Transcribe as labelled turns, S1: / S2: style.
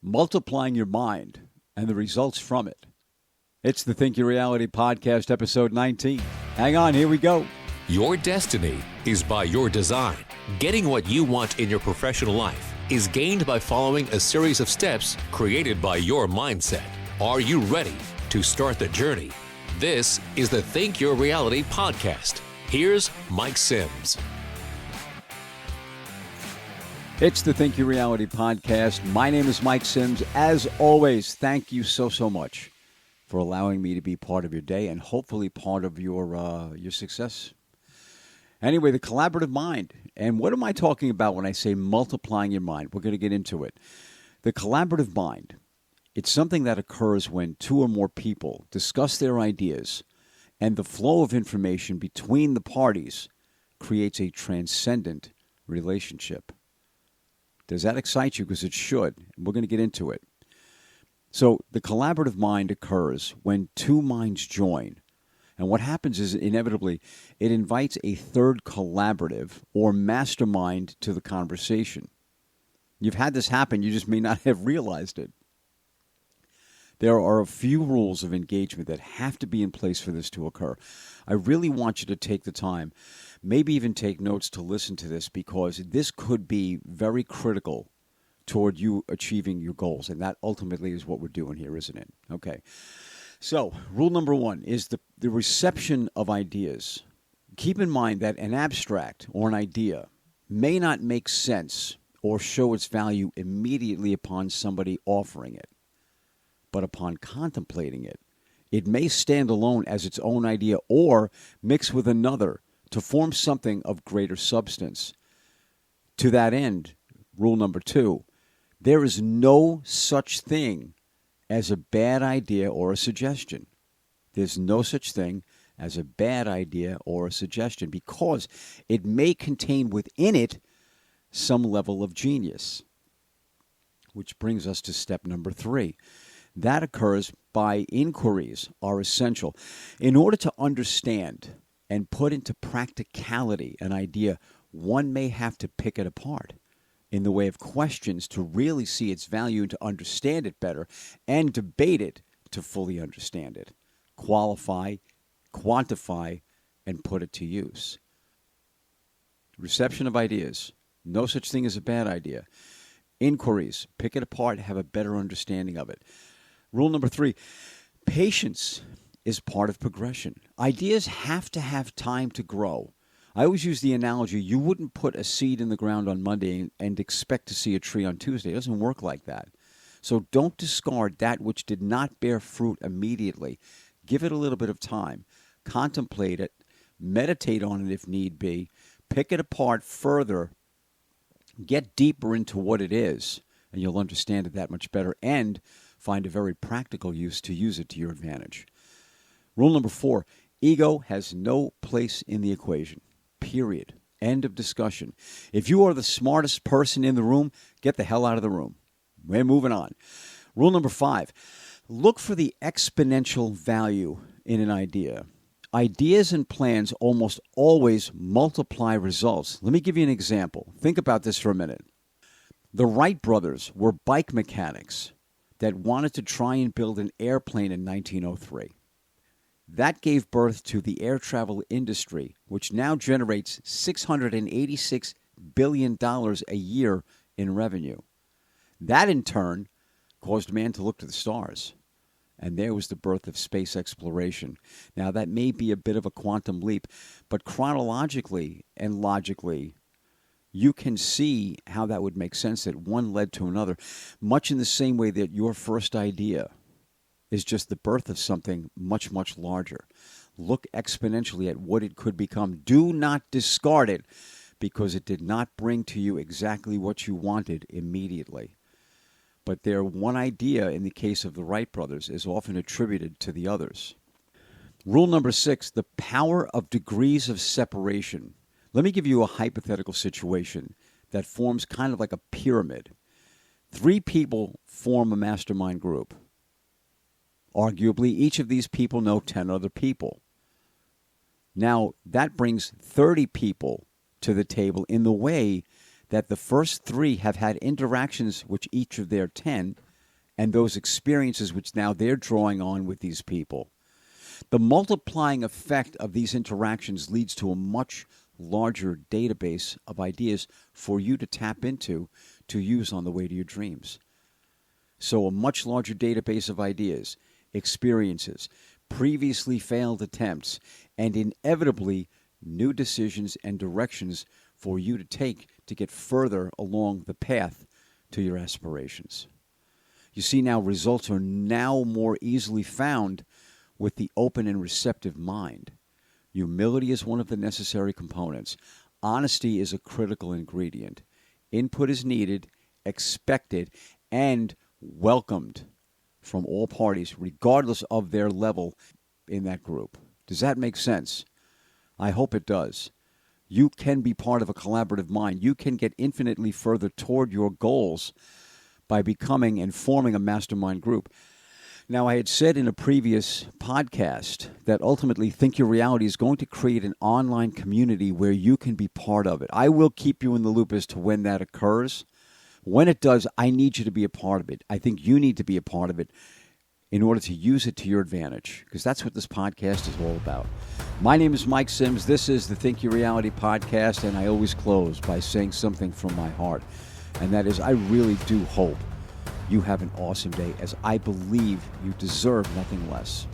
S1: multiplying your mind and the results from it. It's the Think Your Reality Podcast, episode 19. Hang on, here we go.
S2: Your destiny is by your design. Getting what you want in your professional life is gained by following a series of steps created by your mindset. Are you ready to start the journey? This is the Think Your Reality Podcast. Here's Mike Sims.
S1: It's the Think Your Reality Podcast. My name is Mike Sims. As always, thank you so much for allowing me to be part of your day and hopefully part of your success. Anyway, the collaborative mind. And what am I talking about when I say multiplying your mind? We're going to get into it. The collaborative mind, it's something that occurs when two or more people discuss their ideas, and the flow of information between the parties creates a transcendent relationship. Does that excite you? Because it should. We're going to get into it. So the collaborative mind occurs when two minds join. And what happens is, inevitably, it invites a third collaborative or mastermind to the conversation. You've had this happen. You just may not have realized it. There are a few rules of engagement that have to be in place for this to occur. I really want you to take the time, maybe even take notes to listen to this, because this could be very critical toward you achieving your goals. And that ultimately is what we're doing here, isn't it? Okay. So, rule number one is the reception of ideas. Keep in mind that an abstract or an idea may not make sense or show its value immediately upon somebody offering it. But upon contemplating it, it may stand alone as its own idea or mix with another to form something of greater substance. To that end, rule number two, there is no such thing as a bad idea or a suggestion. There's no such thing as a bad idea or a suggestion because it may contain within it some level of genius. Which brings us to step number three. That occurs by inquiries are essential. In order to understand and put into practicality an idea, one may have to pick it apart in the way of questions to really see its value and to understand it better, and debate it to fully understand it, qualify, quantify, and put it to use. Reception of ideas. No such thing as a bad idea. Inquiries. Pick it apart, have a better understanding of it. Rule number three, patience is part of progression. Ideas have to have time to grow. I always use the analogy, you wouldn't put a seed in the ground on Monday and expect to see a tree on Tuesday. It doesn't work like that. So don't discard that which did not bear fruit immediately. Give it a little bit of time. Contemplate it. Meditate on it if need be. Pick it apart further. Get deeper into what it is, and you'll understand it that much better and find a very practical use to use it to your advantage. Rule number four, ego has no place in the equation. Period. End of discussion. If you are the smartest person in the room, get the hell out of the room. We're moving on. Rule number five, look for the exponential value in an idea. Ideas and plans almost always multiply results. Let me give you an example. Think about this for a minute. The Wright brothers were bike mechanics that wanted to try and build an airplane in 1903. That gave birth to the air travel industry, which now generates $686 billion a year in revenue. That, in turn, caused man to look to the stars. And there was the birth of space exploration. Now, that may be a bit of a quantum leap, but chronologically and logically, you can see how that would make sense, that one led to another, much in the same way that your first idea is just the birth of something much, much larger. Look exponentially at what it could become. Do not discard it because it did not bring to you exactly what you wanted immediately. But their one idea, in the case of the Wright brothers, is often attributed to the others. Rule number six, the power of degrees of separation. Let me give you a hypothetical situation that forms kind of like a pyramid. 3 people form a mastermind group. Arguably, each of these people know 10 other people. Now, that brings 30 people to the table in the way that the first 3 have had interactions with each of their 10, and those experiences which now they're drawing on with these people. The multiplying effect of these interactions leads to a much larger database of ideas for you to tap into to use on the way to your dreams. So a much larger database of ideas, experiences, previously failed attempts, and inevitably new decisions and directions for you to take to get further along the path to your aspirations. You see, now results are now more easily found with the open and receptive mind. Humility is one of the necessary components. Honesty is a critical ingredient. Input is needed, expected, and welcomed from all parties, regardless of their level in that group. Does that make sense? I hope it does. You can be part of a collaborative mind. You can get infinitely further toward your goals by becoming and forming a mastermind group. Now, I had said in a previous podcast that ultimately Think Your Reality is going to create an online community where you can be part of it. I will keep you in the loop as to when that occurs. When it does, I need you to be a part of it. I think you need to be a part of it in order to use it to your advantage, because that's what this podcast is all about. My name is Mike Sims. This is the Think Your Reality podcast, and I always close by saying something from my heart, and that is I really do hope you have an awesome day, as I believe you deserve nothing less.